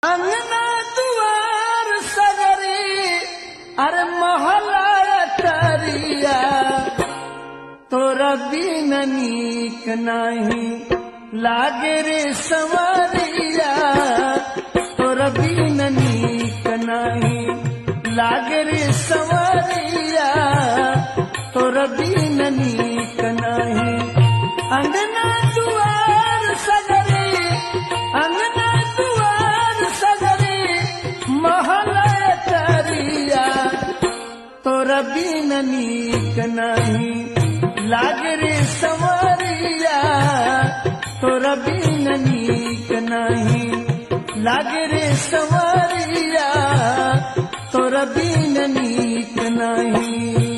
अंगना दुआर सगरी अरे महला तरिया तोरा बिन नीक नाही लागे रे संवरिया तोरा बिन नीक नाही लागे रे संवरिया तोरा बिन नीक नाही अंगना दुआर सगरी अंगना दुआर सगरी महला तरिया तोरा बिन नीक नाही लागे रे संवरिया तोरा बिन नीक नाही लागे रे संवरिया तोरा बिन नीक नाही।